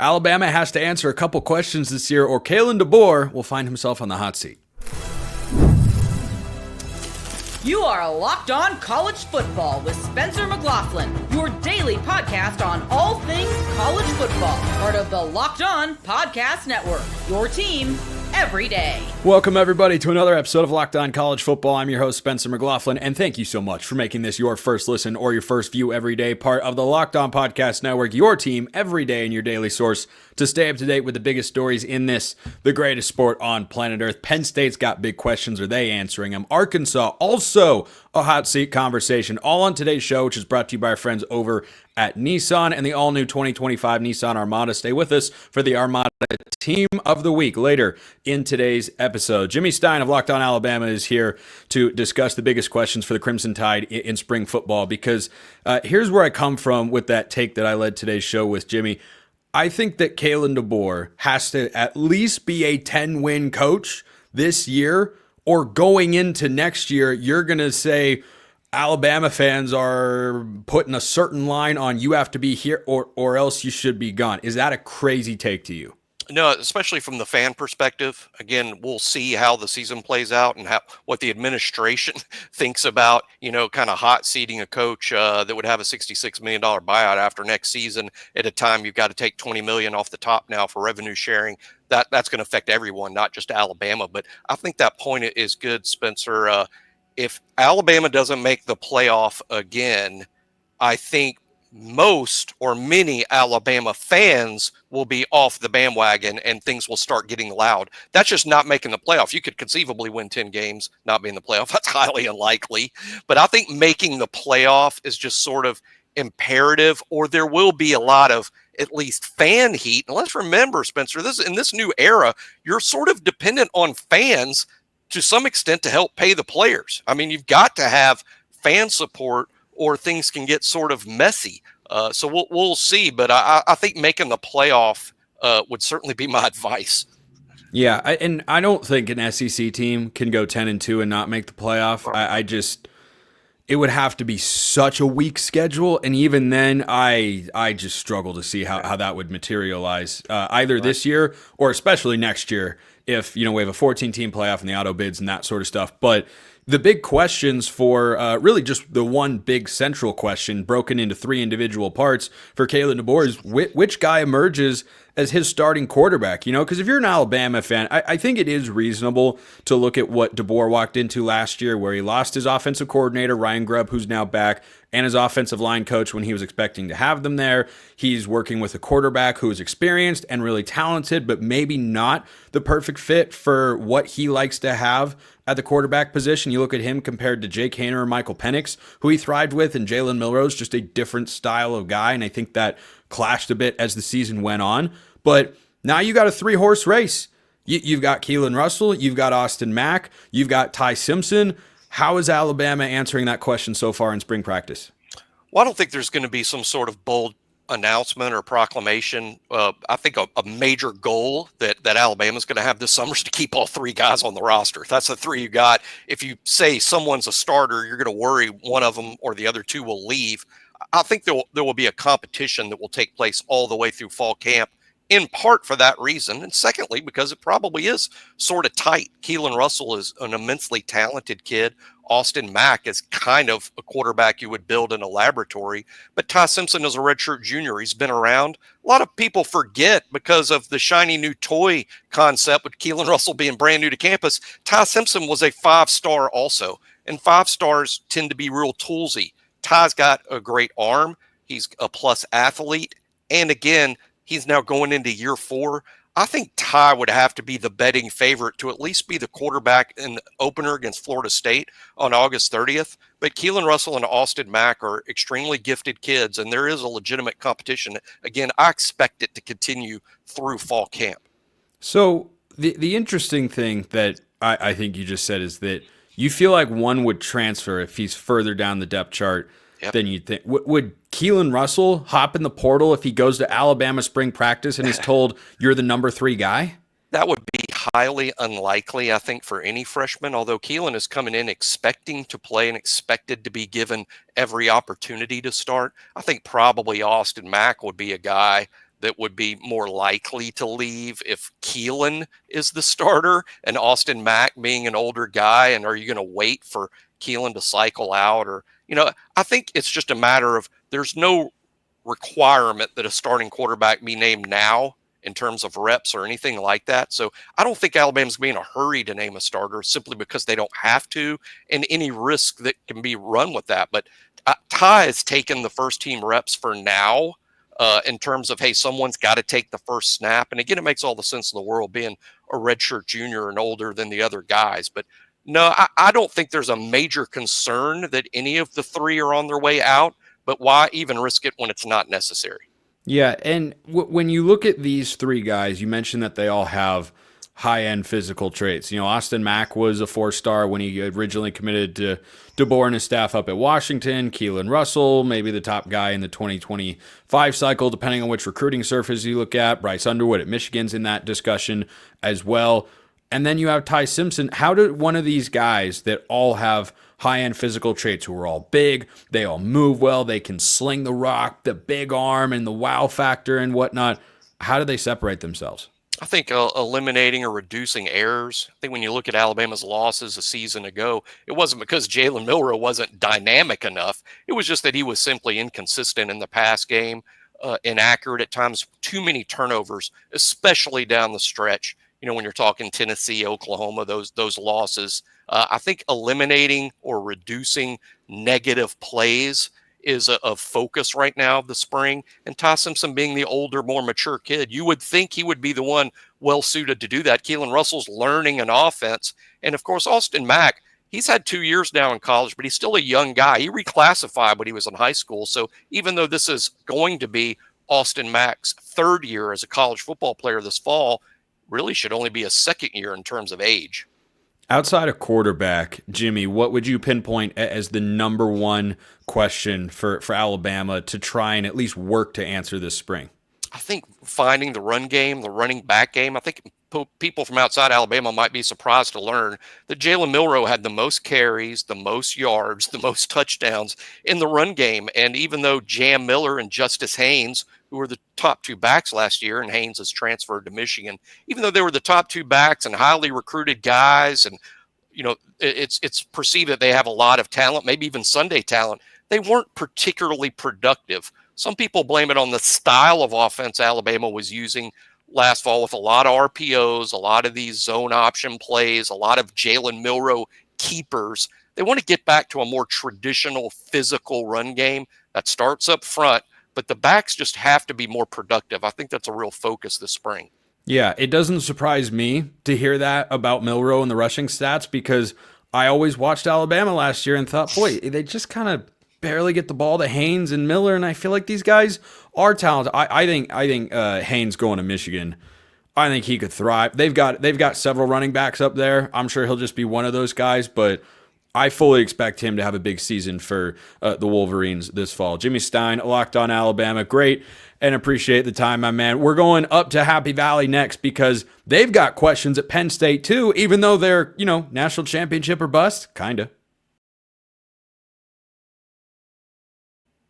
Alabama has to answer a couple questions this year, or Kalen DeBoer will find himself on the hot seat. You are Locked On College Football with Spencer McLaughlin, your daily podcast on all things college football. Part of the Locked On Podcast Network, your team every day. Welcome, everybody, to another episode of Locked On College Football. I'm your host, Spencer McLaughlin, and thank you so much for making this your first listen or your first view every day, part of the Locked On Podcast Network, your team every day and your daily source to stay up to date with the biggest stories in this, the greatest sport on planet Earth. Penn State's got big questions. Are they answering them? Arkansas, also a hot seat conversation, all on today's show, which is brought to you by our friends over at Nissan and the all-new 2025 Nissan Armada. Stay with us for the Armada Team of the Week later in today's episode. Jimmy Stein of Locked On Alabama is here to discuss the biggest questions for the Crimson Tide in spring football, because here's where I come from with that take that I led today's show with, Jimmy. I think that Kalen DeBoer has to at least be a 10-win coach this year, or going into next year, you're going to say Alabama fans are putting a certain line on you have to be here or else you should be gone. Is that a crazy take to you? No, especially from the fan perspective. Again, we'll see how the season plays out and what the administration thinks about, kind of hot seating a coach that would have a $66 million buyout after next season at a time you've got to take $20 million off the top now for revenue sharing. That's going to affect everyone, not just Alabama. But I think that point is good, Spencer. If Alabama doesn't make the playoff again, I think most or many Alabama fans will be off the bandwagon and things will start getting loud. That's just not making the playoff. You could conceivably win 10 games, not be in the playoff. That's highly unlikely. But I think making the playoff is just sort of imperative, or there will be a lot of at least fan heat. And let's remember, Spencer, in this new era, you're sort of dependent on fans to some extent to help pay the players. I mean, you've got to have fan support or things can get sort of messy. So we'll see. But I think making the playoff would certainly be my advice. Yeah, and I don't think an SEC team can go 10-2 and not make the playoff. It would have to be such a weak schedule, and even then, I just struggle to see how that would materialize either this year or especially next year if we have a 14-team playoff and the auto bids and that sort of stuff. But the big questions for really just the one big central question broken into three individual parts for Kalen DeBoer is which guy emerges as his starting quarterback, because if you're an Alabama fan, I think it is reasonable to look at what DeBoer walked into last year, where he lost his offensive coordinator, Ryan Grubb, who's now back, and his offensive line coach when he was expecting to have them there. He's working with a quarterback who is experienced and really talented, but maybe not the perfect fit for what he likes to have at the quarterback position. You look at him compared to Jake Haener or Michael Penix, who he thrived with, and Jalen Milroe, just a different style of guy, and I think that clashed a bit as the season went on. But now you got a three-horse race. You've got Keelan Russell, you've got Austin Mack, you've got Ty Simpson. How is Alabama answering that question so far in spring practice? Well, I don't think there's going to be some sort of bold announcement or proclamation. I think a major goal that Alabama's going to have this summer is to keep all three guys on the roster. That's the three you got. If you say someone's a starter, you're going to worry one of them or the other two will leave. I think there will be a competition that will take place all the way through fall camp, in part for that reason, and secondly, because it probably is sort of tight. Keelan Russell is an immensely talented kid. Austin Mack is kind of a quarterback you would build in a laboratory. But Ty Simpson is a redshirt junior. He's been around. A lot of people forget because of the shiny new toy concept with Keelan Russell being brand new to campus. Ty Simpson was a 5-star also, and 5-stars tend to be real toolsy. Ty's got a great arm. He's a plus athlete. And again, he's now going into year 4. I think Ty would have to be the betting favorite to at least be the quarterback in the opener against Florida State on August 30th. But Keelan Russell and Austin Mack are extremely gifted kids, and there is a legitimate competition. Again, I expect it to continue through fall camp. So the interesting thing that I think you just said is that you feel like one would transfer if he's further down the depth chart than you'd think. Would Keelan Russell hop in the portal if he goes to Alabama spring practice and is told you're the number 3 guy? That would be highly unlikely, I think, for any freshman, although Keelan is coming in expecting to play and expected to be given every opportunity to start. I think probably Austin Mack would be a guy that would be more likely to leave if Keelan is the starter and Austin Mack being an older guy? And are you going to wait for Keelan to cycle out? Or, I think it's just a matter of there's no requirement that a starting quarterback be named now in terms of reps or anything like that. So I don't think Alabama's going to be in a hurry to name a starter simply because they don't have to, and any risk that can be run with that. But Ty has taken the first team reps for now in terms of, hey, someone's got to take the first snap. And again, it makes all the sense in the world being a redshirt junior and older than the other guys. But no, I don't think there's a major concern that any of the three are on their way out. But why even risk it when it's not necessary? Yeah, and when you look at these three guys, you mentioned that they all have high-end physical traits. Austin Mack was a 4-star when he originally committed to DeBoer and his staff up at Washington. Keelan Russell, maybe the top guy in the 2025 cycle, depending on which recruiting surface you look at. Bryce Underwood at Michigan's in that discussion as well. And then you have Ty Simpson. How did one of these guys that all have high-end physical traits, who are all big, they all move well, they can sling the rock, the big arm and the wow factor and whatnot, how do they separate themselves? I think eliminating or reducing errors. I think when you look at Alabama's losses a season ago, it wasn't because Jalen Milroe wasn't dynamic enough. It was just that he was simply inconsistent in the pass game, inaccurate at times, too many turnovers, especially down the stretch. When you're talking Tennessee, Oklahoma, those losses, I think eliminating or reducing negative plays is a focus right now of the spring. And Ty Simpson being the older, more mature kid, you would think he would be the one well suited to do that. Keelan Russell's learning an offense. And of course, Austin Mack, he's had 2 years now in college, but he's still a young guy. He reclassified when he was in high school. So even though this is going to be Austin Mack's third year as a college football player this fall, really should only be a second year in terms of age. Outside of quarterback, Jimmy, what would you pinpoint as the number one question for Alabama to try and at least work to answer this spring? I think finding the run game, the running back game. I think people from outside Alabama might be surprised to learn that Jalen Milroe had the most carries, the most yards, the most touchdowns in the run game. And even though Jam Miller and Justice Haynes, who were the top two backs last year, and Haynes has transferred to Michigan, even though they were the top two backs and highly recruited guys, and it's perceived that they have a lot of talent, maybe even Sunday talent, they weren't particularly productive. Some people blame it on the style of offense Alabama was using last fall with a lot of RPOs, a lot of these zone option plays, a lot of Jalen Milroe keepers. They want to get back to a more traditional physical run game that starts up front, but the backs just have to be more productive. I think that's a real focus this spring. Yeah, it doesn't surprise me to hear that about Milroe and the rushing stats, because I always watched Alabama last year and thought, boy, they just kind of barely get the ball to Haynes and Miller, and I feel like these guys are talented. I think Haynes going to Michigan, I think he could thrive. They've got several running backs up there. I'm sure he'll just be one of those guys, but I fully expect him to have a big season for the Wolverines this fall. Jimmy Stein, Locked On Alabama, great, and appreciate the time, my man. We're going up to Happy Valley next because they've got questions at Penn State too, even though they're, national championship or bust, kinda.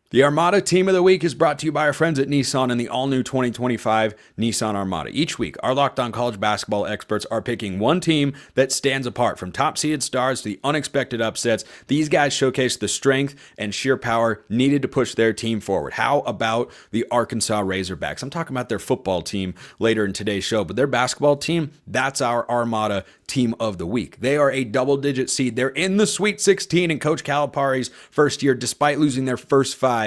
The Armada Team of the Week is brought to you by our friends at Nissan and the all-new 2025 Nissan Armada. Each week, our Locked On College basketball experts are picking one team that stands apart. From top-seeded stars to the unexpected upsets, these guys showcase the strength and sheer power needed to push their team forward. How about the Arkansas Razorbacks? I'm talking about their football team later in today's show, but their basketball team, that's our Armada Team of the Week. They are a double-digit seed. They're in the Sweet 16 in Coach Calipari's first year, despite losing their first 5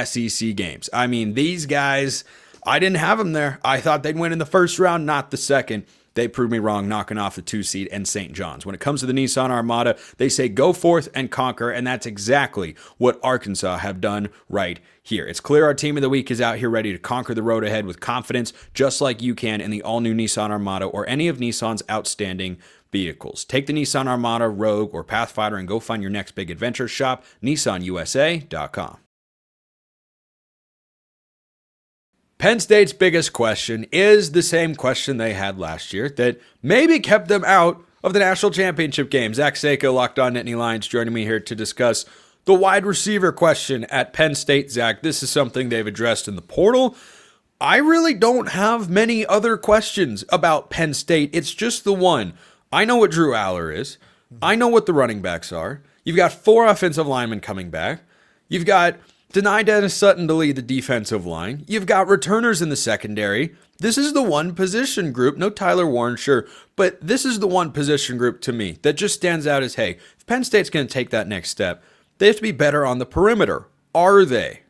SEC games. I mean, these guys, I didn't have them there. I thought they'd win in the first round, not the second. They proved me wrong, knocking off the 2 seed and St. John's. When it comes to the Nissan Armada, they say go forth and conquer, and that's exactly what Arkansas have done right here. It's clear our Team of the Week is out here ready to conquer the road ahead with confidence, just like you can in the all-new Nissan Armada or any of Nissan's outstanding vehicles. Take the Nissan Armada, Rogue, or Pathfinder and go find your next big adventure. Shop nissanusa.com. Penn State's biggest question is the same question they had last year that maybe kept them out of the national championship game. Zach Seyko, Locked On Nittany Lions, joining me here to discuss the wide receiver question at Penn State. Zach, this is something they've addressed in the portal. I really don't have many other questions about Penn State. It's just the one. I know what Drew Aller is. I know what the running backs are. You've got 4 offensive linemen coming back. You've got Denai Dennis Sutton to lead the defensive line. You've got returners in the secondary. This is the one position group, no Tyler Warren, sure, but this is the one position group to me that just stands out as, hey, if Penn State's going to take that next step, they have to be better on the perimeter. Are they?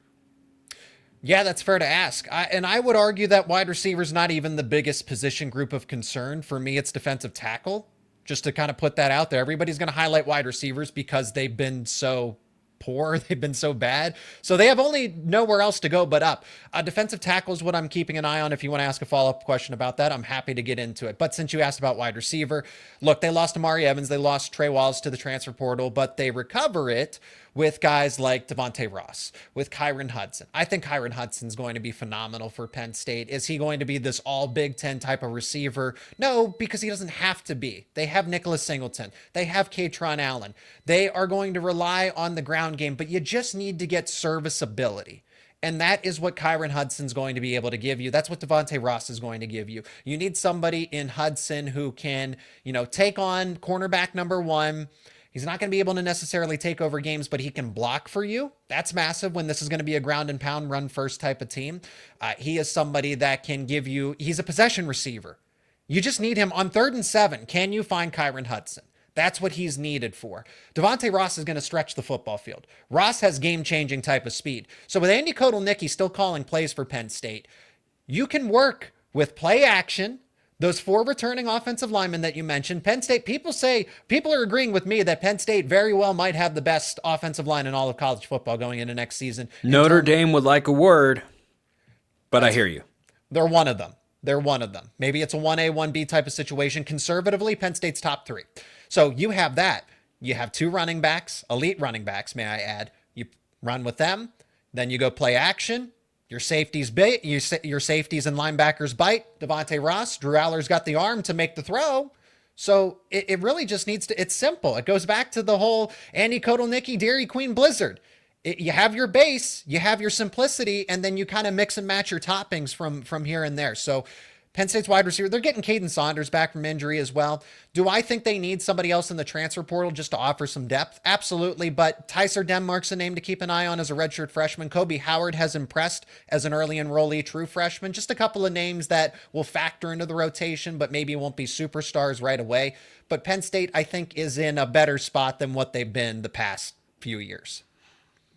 Yeah, that's fair to ask. And I would argue that wide receiver is not even the biggest position group of concern. For me, it's defensive tackle. Just to kind of put that out there, everybody's going to highlight wide receivers because they've been so poor. They've been so bad. So they have only nowhere else to go but up. Defensive tackle is what I'm keeping an eye on. If you want to ask a follow-up question about that, I'm happy to get into it. But since you asked about wide receiver, look, they lost Amari Evans. They lost Trey Wallace to the transfer portal, but they recover it with guys like Devontae Ross, with Kyron Hudson. I think Kyron Hudson's going to be phenomenal for Penn State. Is he going to be this all Big Ten type of receiver? No, because he doesn't have to be. They have Nicholas Singleton. They have Katron Allen. They are going to rely on the ground game, but you just need to get serviceability. And that is what Kyron Hudson's going to be able to give you. That's what Devontae Ross is going to give you. You need somebody in Hudson who can, take on cornerback number 1. He's not going to be able to necessarily take over games, but he can block for you. That's massive when this is going to be a ground and pound run first type of team. He is somebody that can give you, he's a possession receiver. You just need him on 3rd and 7. Can you find Kyron Hudson? That's what he's needed for. Devontae Ross is going to stretch the football field. Ross has game-changing type of speed. So with Andy Kotelnicki still calling plays for Penn State, you can work with play action. Those 4 returning offensive linemen that you mentioned, Penn State, people are agreeing with me that Penn State very well might have the best offensive line in all of college football going into next season. Notre Dame would like a word, but I hear you. They're one of them. Maybe it's a 1A, 1B type of situation. Conservatively, Penn State's top 3. So you have that. You have 2 running backs, elite running backs, may I add. You run with them. Then you go play action. Your safeties bite. Your safeties and linebackers bite. Devontae Ross, Drew Aller's got the arm to make the throw. So it really just needs to. It's simple. It goes back to the whole Andy Kotelnicki, Dairy Queen Blizzard. You have your base, you have your simplicity, and then you kind of mix and match your toppings from here and there. So Penn State's wide receiver, they're getting Caden Saunders back from injury as well. Do I think they need somebody else in the transfer portal just to offer some depth? Absolutely, but Tyser Denmark's a name to keep an eye on as a redshirt freshman. Kobe Howard has impressed as an early enrollee true freshman. Just a couple of names that will factor into the rotation, but maybe won't be superstars right away. But Penn State, I think, is in a better spot than what they've been the past few years.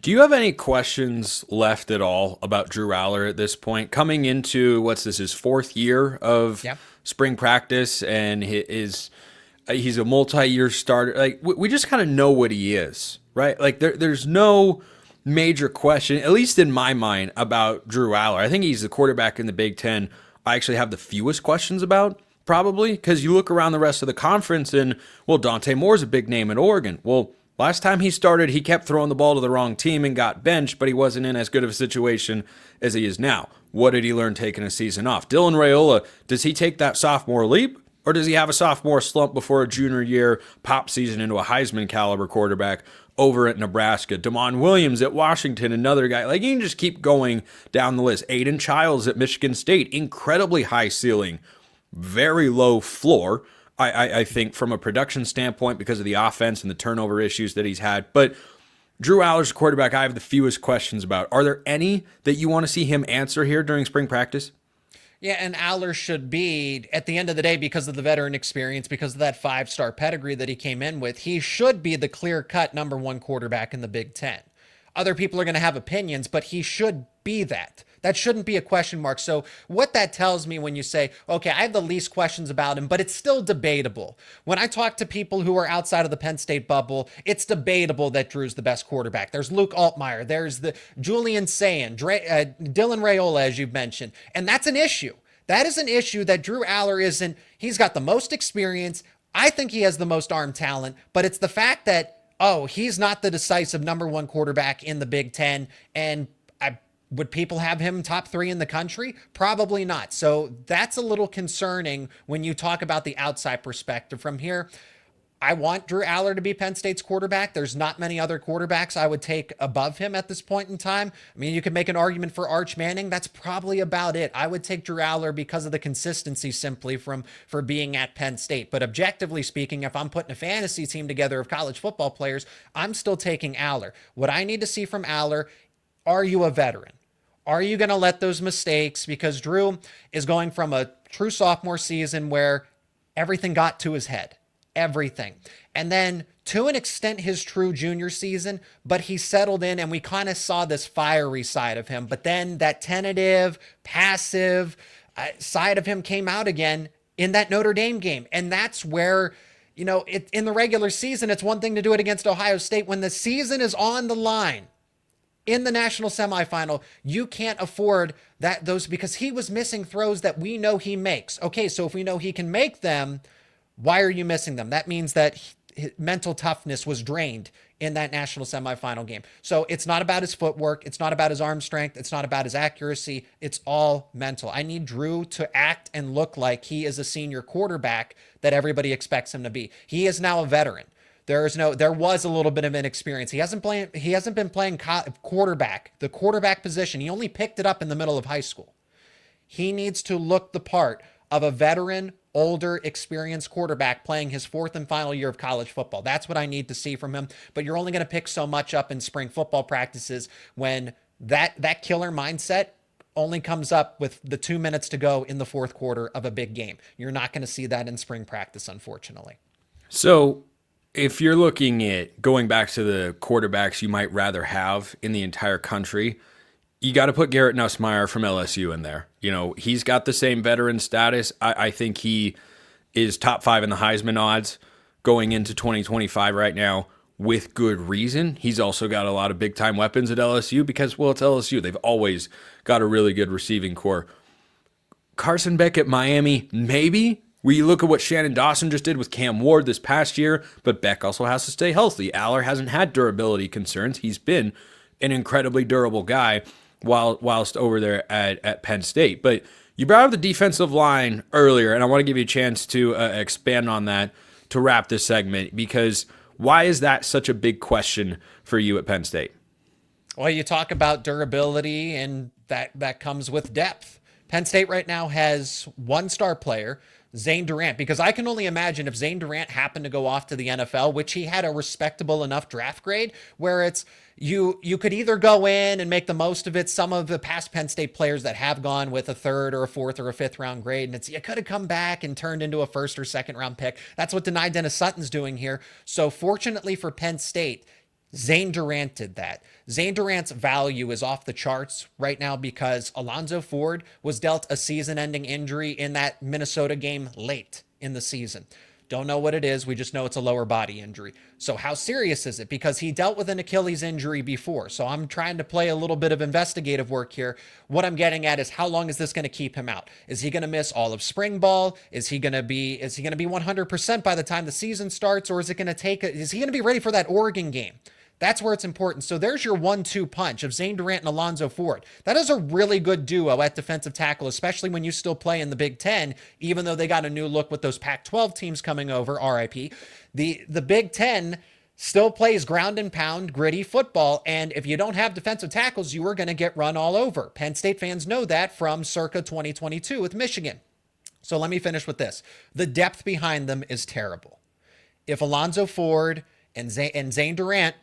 Do you have any questions left at all about Drew Aller at this point? Coming into, his 4th year of spring practice, and he's a multi-year starter. Like, we just kind of know what he is, right? Like, there's no major question, at least in my mind, about Drew Aller. I think he's the quarterback in the Big Ten I actually have the fewest questions about, probably, because you look around the rest of the conference and, Dante Moore's a big name in Oregon. Well, last time he started, he kept throwing the ball to the wrong team and got benched, but he wasn't in as good of a situation as he is now. What did he learn taking a season off? Dylan Raiola, does he take that sophomore leap, or does he have a sophomore slump before a junior year pop season into a Heisman caliber quarterback over at Nebraska? Damon Williams at Washington, another guy. Like, you can just keep going down the list. Aiden Childs at Michigan State, incredibly high ceiling, very low floor. I think from a production standpoint because of the offense and the turnover issues that he's had. But Drew Aller's quarterback I have the fewest questions about. Are there any that you want to see him answer here during spring practice? Yeah, and Aller should be, at the end of the day, because of the veteran experience, because of that 5-star pedigree that he came in with, he should be the clear-cut number 1 quarterback in the Big Ten. Other people are going to have opinions, but he should be that. That shouldn't be a question mark. So what that tells me when you say, okay, I have the least questions about him, but it's still debatable. When I talk to people who are outside of the Penn State bubble, it's debatable that Drew's the best quarterback. There's Luke Altmaier. There's the Julian Sayin, Dylan Raiola, as you've mentioned. And that's an issue. That is an issue that Drew Aller isn't. He's got the most experience. I think he has the most arm talent, but it's the fact that, he's not the decisive number 1 quarterback in the Big Ten. And would people have him top 3 in the country? Probably not. So that's a little concerning when you talk about the outside perspective. From here, I want Drew Aller to be Penn State's quarterback. There's not many other quarterbacks I would take above him at this point in time. I mean, you could make an argument for Arch Manning. That's probably about it. I would take Drew Aller because of the consistency simply for being at Penn State. But objectively speaking, if I'm putting a fantasy team together of college football players, I'm still taking Aller. What I need to see from Aller, are you a veteran? Are you going to let those mistakes? Because Drew is going from a true sophomore season where everything got to his head. Everything. And then to an extent, his true junior season, but he settled in and we kind of saw this fiery side of him. But then that tentative, passive side of him came out again in that Notre Dame game. And that's where, in the regular season, it's one thing to do it against Ohio State. When the season is on the line in the national semifinal, you can't afford those because he was missing throws that we know he makes. Okay, so if we know he can make them, why are you missing them? That means that his mental toughness was drained in that national semifinal game. So it's not about his footwork. It's not about his arm strength. It's not about his accuracy. It's all mental. I need Drew to act and look like he is a senior quarterback that everybody expects him to be. He is now a veteran. There was a little bit of inexperience. He hasn't been playing quarterback, the quarterback position. He only picked it up in the middle of high school. He needs to look the part of a veteran, older, experienced quarterback playing his fourth and final year of college football. That's what I need to see from him. But you're only going to pick so much up in spring football practices when that killer mindset only comes up with the 2 minutes to go in the fourth quarter of a big game. You're not going to see that in spring practice, unfortunately. So if you're looking at going back to the quarterbacks you might rather have in the entire country, you got to put Garrett Nussmeier from LSU in there. He's got the same veteran status. I think he is top 5 in the Heisman odds going into 2025 right now with good reason. He's also got a lot of big time weapons at LSU because, well, it's LSU. They've always got a really good receiving core. Carson Beck at Miami, maybe. We look at what Shannon Dawson just did with Cam Ward this past year, but Beck also has to stay healthy. Aller hasn't had durability concerns. He's been an incredibly durable guy whilst over there at Penn State. But you brought up the defensive line earlier, and I want to give you a chance to expand on that to wrap this segment, because why is that such a big question for you at Penn State? Well, you talk about durability, and that comes with depth. Penn State right now has one star player, Zane Durant, because I can only imagine if Zane Durant happened to go off to the NFL, which he had a respectable enough draft grade where it's you could either go in and make the most of it. Some of the past Penn State players that have gone with a third or a fourth or a fifth round grade, and you could have come back and turned into a first or second round pick. That's what Denai Dennis Sutton's doing here. So fortunately for Penn State, Zane Durant did that. Zane Durant's value is off the charts right now because Alonzo Ford was dealt a season-ending injury in that Minnesota game late in the season. Don't know what it is. We just know it's a lower body injury. So how serious is it? Because he dealt with an Achilles injury before. So I'm trying to play a little bit of investigative work here. What I'm getting at is how long is this going to keep him out? Is he going to miss all of spring ball? Is he going to be 100% by the time the season starts? Or is he going to be ready for that Oregon game? That's where it's important. So there's your 1-2 punch of Zane Durant and Alonzo Ford. That is a really good duo at defensive tackle, especially when you still play in the Big Ten, even though they got a new look with those Pac-12 teams coming over, RIP. The Big Ten still plays ground and pound, gritty football, and if you don't have defensive tackles, you are going to get run all over. Penn State fans know that from circa 2022 with Michigan. So let me finish with this. The depth behind them is terrible. If Alonzo Ford and Zane Durant,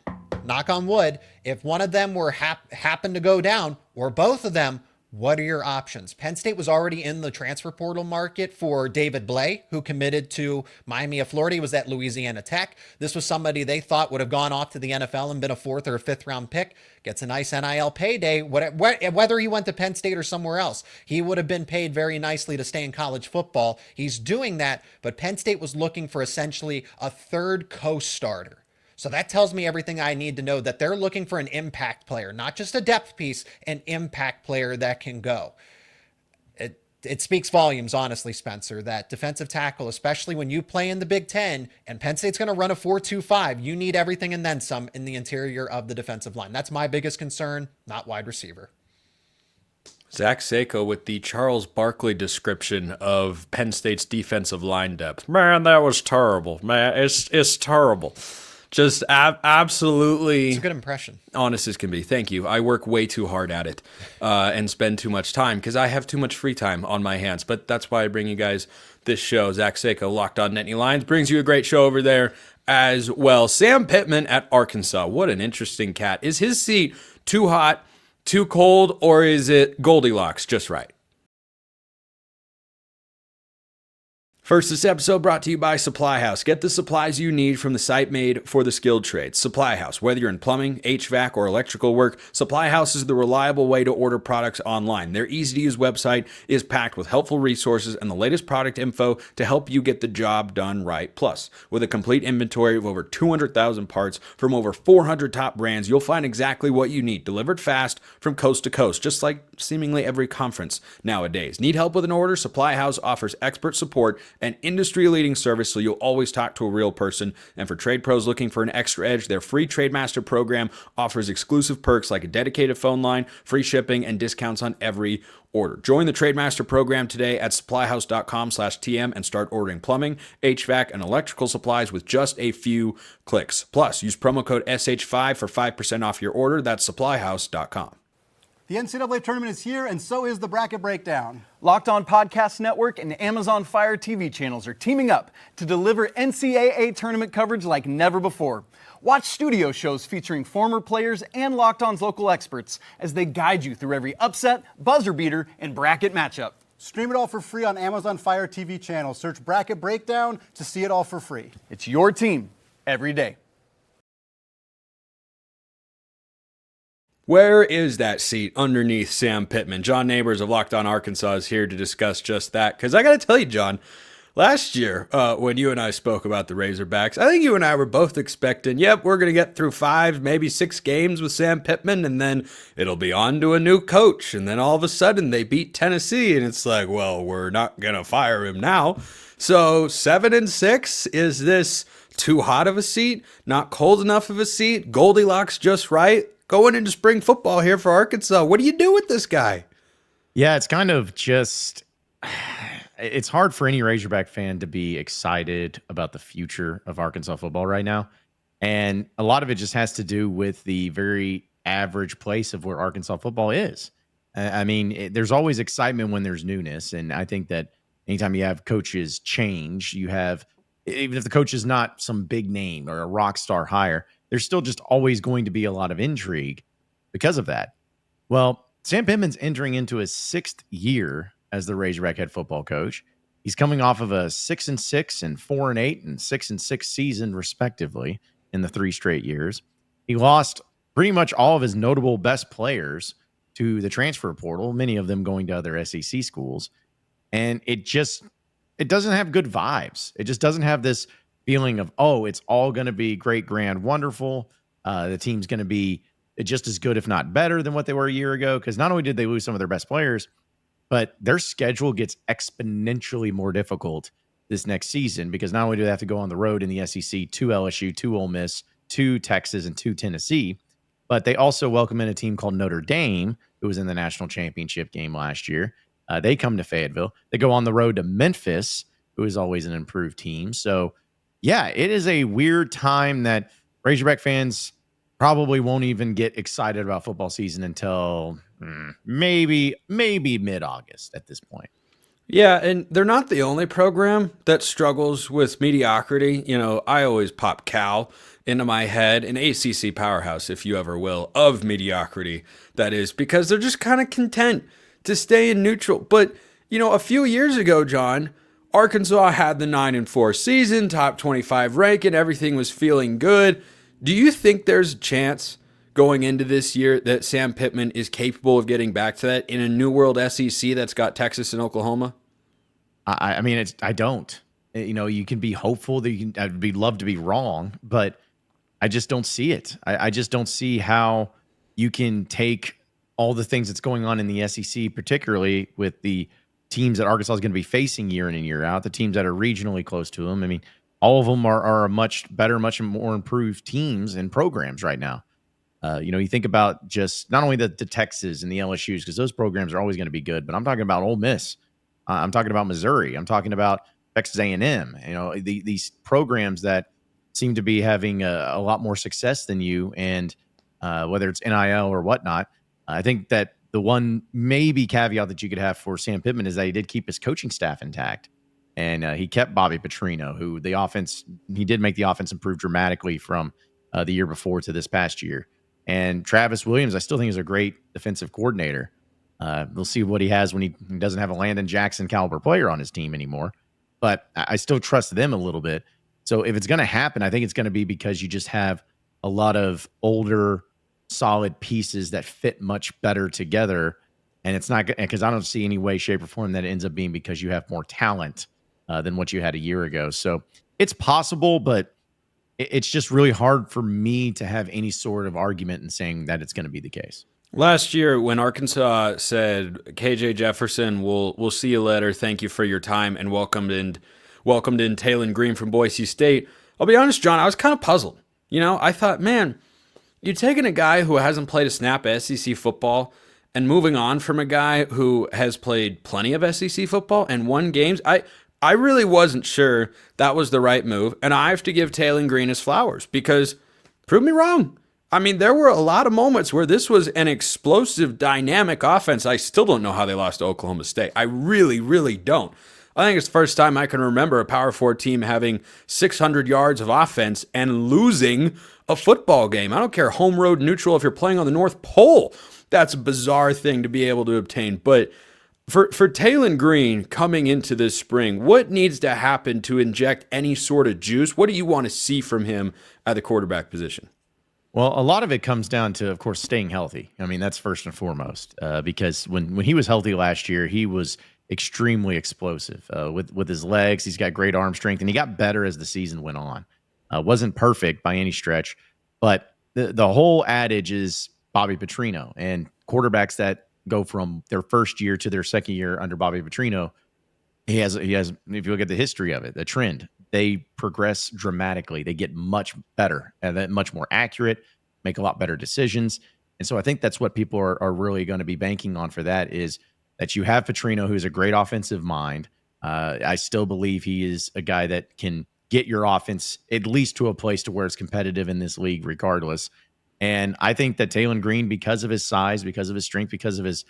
knock on wood, if one of them were happen to go down, or both of them, what are your options? Penn State was already in the transfer portal market for David Blay, who committed to Miami of Florida. He was at Louisiana Tech. This was somebody they thought would have gone off to the NFL and been a fourth or a fifth round pick. Gets a nice NIL payday. Whether he went to Penn State or somewhere else, he would have been paid very nicely to stay in college football. He's doing that, but Penn State was looking for essentially a third co-starter. So that tells me everything I need to know, that they're looking for an impact player, not just a depth piece, an impact player that can go. It speaks volumes, honestly, Spencer, that defensive tackle, especially when you play in the Big Ten and Penn State's going to run a 4-2-5, you need everything and then some in the interior of the defensive line. That's my biggest concern, not wide receiver. Zach Seyko with the Charles Barkley description of Penn State's defensive line depth. Man, that was terrible. Man, it's terrible. Just absolutely. It's a good impression. Honest as can be. Thank you. I work way too hard at it and spend too much time because I have too much free time on my hands. But that's why I bring you guys this show. Zach Seyko, Locked On Nittany Lions, brings you a great show over there as well. Sam Pittman at Arkansas. What an interesting cat. Is his seat too hot, too cold, or is it Goldilocks just right? First, this episode brought to you by Supply House. Get the supplies you need from the site made for the skilled trades. Supply House. Whether you're in plumbing, HVAC, or electrical work, Supply House is the reliable way to order products online. Their easy-to-use website is packed with helpful resources and the latest product info to help you get the job done right. Plus, with a complete inventory of over 200,000 parts from over 400 top brands, you'll find exactly what you need, delivered fast from coast to coast, just like seemingly every conference nowadays. Need help with an order? Supply House offers expert support and industry-leading service, so you'll always talk to a real person. And for trade pros looking for an extra edge, their free TradeMaster program offers exclusive perks like a dedicated phone line, free shipping, and discounts on every order. Join the TradeMaster program today at supplyhouse.com/TM and start ordering plumbing, HVAC, and electrical supplies with just a few clicks. Plus, use promo code SH5 for 5% off your order. That's supplyhouse.com. The NCAA tournament is here, and so is the Bracket Breakdown. Locked On Podcast Network and Amazon Fire TV channels are teaming up to deliver NCAA tournament coverage like never before. Watch studio shows featuring former players and Locked On's local experts as they guide you through every upset, buzzer beater, and bracket matchup. Stream it all for free on Amazon Fire TV channel. Search Bracket Breakdown to see it all for free. It's your team every day. Where is that seat underneath Sam Pittman? John Neighbors of Locked On Arkansas is here to discuss just that. Because I got to tell you, John, last year when you and I spoke about the Razorbacks, I think you and I were both expecting, yep, we're going to get through 5, maybe 6 games with Sam Pittman, and then it'll be on to a new coach. And then all of a sudden they beat Tennessee, and it's like, well, we're not going to fire him now. So 7-6, is this too hot of a seat? Not cold enough of a seat? Goldilocks just right? Going into spring football here for Arkansas. What do you do with this guy? Yeah, it's kind of just, it's hard for any Razorback fan to be excited about the future of Arkansas football right now. And a lot of it just has to do with the very average place of where Arkansas football is. I mean, there's always excitement when there's newness. And I think that anytime you have coaches change, you have, even if the coach is not some big name or a rock star hire, there's still just always going to be a lot of intrigue because of that. Well, Sam Pittman's entering into his 6th year as the Razorback head football coach. He's coming off of a 6-6 and 4-8 and 6-6 season, respectively, in the 3 straight years. He lost pretty much all of his notable best players to the transfer portal, many of them going to other SEC schools. And it doesn't have good vibes. It just doesn't have this feeling of, oh, it's all going to be great, grand, wonderful. The team's going to be just as good, if not better, than what they were a year ago. Because not only did they lose some of their best players, but their schedule gets exponentially more difficult this next season, because not only do they have to go on the road in the SEC to LSU, to Ole Miss, to Texas, and to Tennessee, but they also welcome in a team called Notre Dame, who was in the national championship game last year. They come to Fayetteville. They go on the road to Memphis, who is always an improved team. So, yeah, it is a weird time that Razorback fans probably won't even get excited about football season until maybe mid-August at this point. Yeah, and they're not the only program that struggles with mediocrity. You know, I always pop Cal into my head, an ACC powerhouse, if you ever will, of mediocrity, that is, because they're just kind of content to stay in neutral. But, you know, a few years ago, John, Arkansas had the 9-4 season, top 25 ranking, everything was feeling good. Do you think there's a chance going into this year that Sam Pittman is capable of getting back to that in a New World SEC that's got Texas and Oklahoma? I mean, I don't. You know, you can be hopeful that I'd love to be wrong, but I just don't see it. I just don't see how you can take all the things that's going on in the SEC, particularly with the teams that Arkansas is going to be facing year in and year out, the teams that are regionally close to them. I mean, all of them are much better, much more improved teams and programs right now. You think about just not only the Texas and the LSUs, because those programs are always going to be good, but I'm talking about Ole Miss. I'm talking about Missouri. I'm talking about Texas A&M. These programs that seem to be having a lot more success than you, and whether it's NIL or whatnot. I think that the one maybe caveat that you could have for Sam Pittman is that he did keep his coaching staff intact, and he kept Bobby Petrino, who he did make the offense improve dramatically from the year before to this past year. And Travis Williams, I still think is a great defensive coordinator. We'll see what he has when he doesn't have a Landon Jackson caliber player on his team anymore. But I still trust them a little bit. So if it's going to happen, I think it's going to be because you just have a lot of older, solid pieces that fit much better together. And it's not because I don't see any way, shape, or form that it ends up being because you have more talent than what you had a year ago. So it's possible, but it's just really hard for me to have any sort of argument in saying that it's going to be the case. Last year, when Arkansas said, KJ Jefferson, we'll see you later, thank you for your time, and welcomed in Taylen Green from Boise State, I'll be honest, John, I was kind of puzzled. I thought, man, you're taking a guy who hasn't played a snap of SEC football and moving on from a guy who has played plenty of SEC football and won games. I really wasn't sure that was the right move, and I have to give Taylen Green his flowers because prove me wrong. I mean, there were a lot of moments where this was an explosive, dynamic offense. I still don't know how they lost to Oklahoma State. I really, really don't. I think it's the first time I can remember a Power 4 team having 600 yards of offense and losing a football game. I don't care home, road, neutral, if you're playing on the North Pole. That's a bizarre thing to be able to obtain. But for Taylen Green coming into this spring, what needs to happen to inject any sort of juice? What do you want to see from him at the quarterback position? Well, a lot of it comes down to, of course, staying healthy. I mean, that's first and foremost, because when he was healthy last year, he was extremely explosive with his legs. He's got great arm strength, and he got better as the season went on. Wasn't perfect by any stretch, but the whole adage is Bobby Petrino, and quarterbacks that go from their first year to their second year under Bobby Petrino, he has. If you look at the history of it, the trend, they progress dramatically. They get much better and much more accurate, make a lot better decisions. And so I think that's what people are really going to be banking on for that, is that you have Petrino, who's a great offensive mind. I still believe he is a guy that can get your offense at least to a place to where it's competitive in this league regardless. And I think that Taylen Green, because of his size, because of his strength, because of his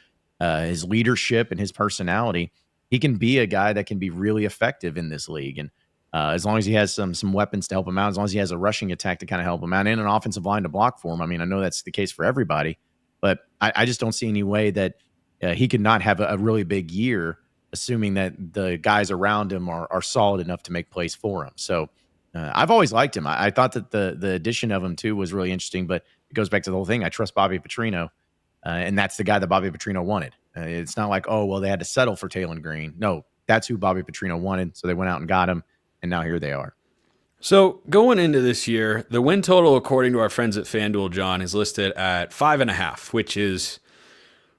leadership and his personality, he can be a guy that can be really effective in this league. And as long as he has some weapons to help him out, as long as he has a rushing attack to kind of help him out and an offensive line to block for him. I mean, I know that's the case for everybody, but I just don't see any way that he could not have a really big year, assuming that the guys around him are solid enough to make plays for him. So I've always liked him. I thought that the addition of him too was really interesting, but it goes back to the whole thing. I trust Bobby Petrino, and that's the guy that Bobby Petrino wanted. It's not like, oh, well, they had to settle for Taylen Green. No, that's who Bobby Petrino wanted, so they went out and got him, and now here they are. So going into this year, the win total, according to our friends at FanDuel, John, is listed at 5.5, which is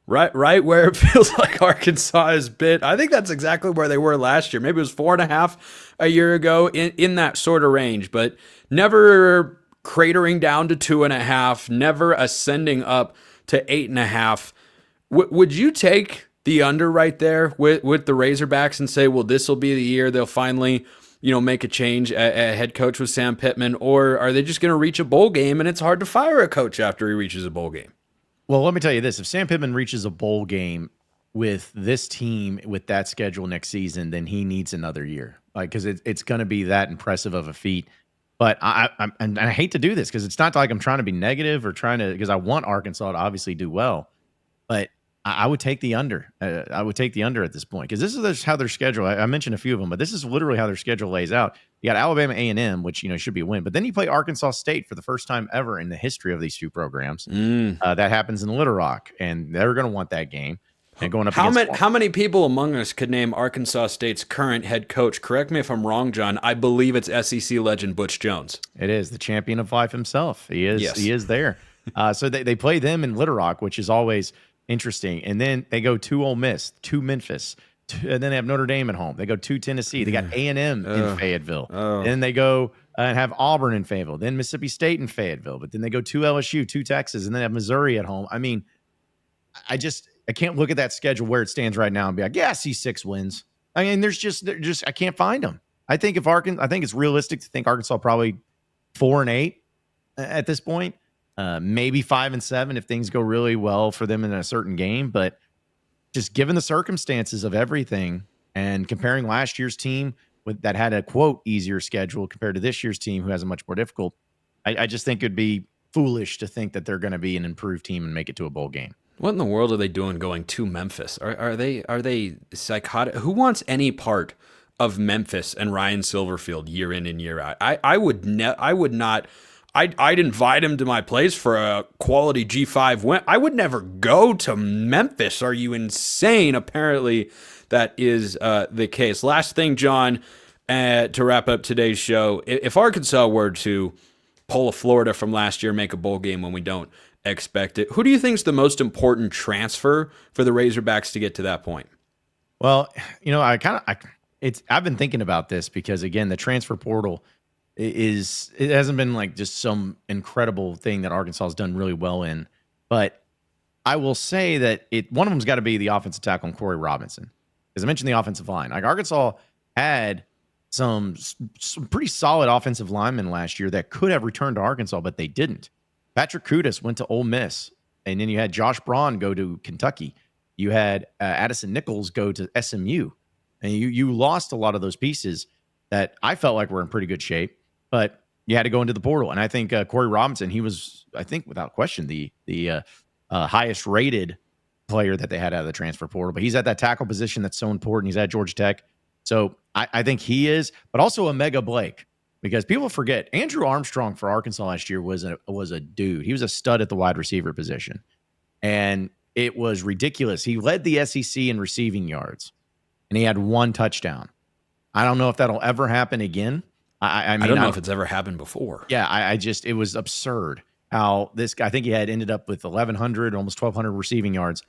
right where it feels like Arkansas has been. I think that's exactly where they were last year. Maybe it was 4.5 a year ago, in that sort of range, but never cratering down to 2.5, never ascending up to 8.5. Would you take the under right there with the Razorbacks and say, well, this will be the year they'll finally, make a change at head coach with Sam Pittman, or are they just going to reach a bowl game and it's hard to fire a coach after he reaches a bowl game? Well, let me tell you this. If Sam Pittman reaches a bowl game with this team, with that schedule next season, then he needs another year. Because it's going to be that impressive of a feat. But I hate to do this because it's not like I'm trying to be negative or because I want Arkansas to obviously do well. But I would take the under. I would take the under at this point because this is how their schedule. I mentioned a few of them, but this is literally how their schedule lays out. You got Alabama A&M, which should be a win, but then you play Arkansas State for the first time ever in the history of these two programs. That happens in Little Rock, and they're going to want that game. And going up how many people among us could name Arkansas State's current head coach? Correct me if I'm wrong, John. I believe it's SEC legend Butch Jones. It is the champion of life himself. He is. Yes. He is there. So they play them in Little Rock, which is always interesting. And then they go to Ole Miss, to Memphis, and then they have Notre Dame at home. They go to Tennessee. They got A&M in Fayetteville. And then they go and have Auburn in Fayetteville, then Mississippi State in Fayetteville, but then they go to LSU, to Texas, and then have Missouri at home. I mean, I can't look at that schedule where it stands right now and be like, yeah, I see 6 wins. I mean, I can't find them. I think it's realistic to think Arkansas probably 4-8 at this point, maybe 5-7 if things go really well for them in a certain game. But just given the circumstances of everything and comparing last year's team that had a quote easier schedule compared to this year's team who has a much more difficult, I just think it'd be foolish to think that they're going to be an improved team and make it to a bowl game. What in the world are they doing going to Memphis? Are they psychotic? Who wants any part of Memphis and Ryan Silverfield year in and year out? I'd invite him to my place for a quality G5 win. I would never go to Memphis. Are you insane? Apparently that is the case. Last thing, John, to wrap up today's show. If Arkansas were to pull a Florida from last year, make a bowl game when we don't expect it, who do you think is the most important transfer for the Razorbacks to get to that point? Well, I've been thinking about this because, again, the transfer portal it hasn't been like just some incredible thing that Arkansas has done really well in. But I will say that one of them's got to be the offensive tackle on Corey Robinson. As I mentioned, the offensive line. Like Arkansas had some pretty solid offensive linemen last year that could have returned to Arkansas, but they didn't. Patrick Kudus went to Ole Miss, and then you had Josh Braun go to Kentucky. You had Addison Nichols go to SMU, and you lost a lot of those pieces that I felt like were in pretty good shape, but you had to go into the portal. And I think Corey Robinson, he was, I think, without question, the highest rated player that they had out of the transfer portal. But he's at that tackle position that's so important. He's at Georgia Tech. So I think he is, but also Omega Blake, because people forget Andrew Armstrong for Arkansas last year was a dude. He was a stud at the wide receiver position. And it was ridiculous. He led the SEC in receiving yards, and he had 1 touchdown. I don't know if that'll ever happen again. I don't know if it's ever happened before. Yeah, it was absurd how this guy, I think he had ended up with 1,100, almost 1,200 receiving yards,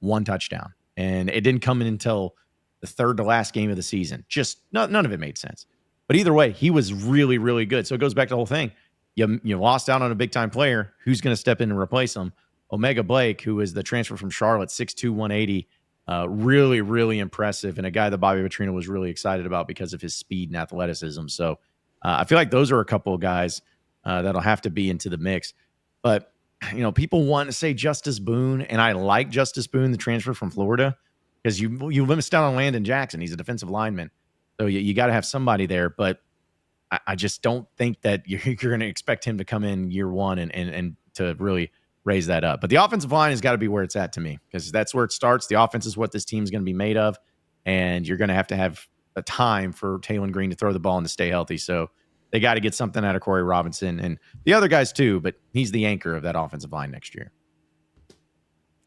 1 touchdown. And it didn't come in until the third to last game of the season. Just none of it made sense. But either way, he was really, really good. So it goes back to the whole thing. You lost out on a big-time player. Who's going to step in and replace him? Omega Blake, who is the transfer from Charlotte, 6'2", 180, really, really impressive, and a guy that Bobby Petrino was really excited about because of his speed and athleticism. So I feel like those are a couple of guys that'll have to be into the mix. But, people want to say Justice Boone, and I like Justice Boone, the transfer from Florida, because you missed out on Landon Jackson. He's a defensive lineman. So you got to have somebody there. But I just don't think that you're going to expect him to come in year one and to really raise that up. But the offensive line has got to be where it's at to me, because that's where it starts. The offense is what this team is going to be made of, and you're going to have a time for Taylor Green to throw the ball and to stay healthy. So they got to get something out of Corey Robinson and the other guys too, but he's the anchor of that offensive line next year.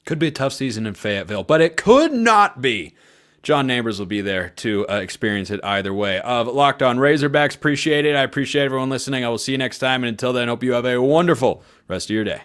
Could be a tough season in Fayetteville, but it could not be. John Neighbors will be there to experience it either way. Locked On Razorbacks, appreciate it. I appreciate everyone listening. I will see you next time, and until then, hope you have a wonderful rest of your day.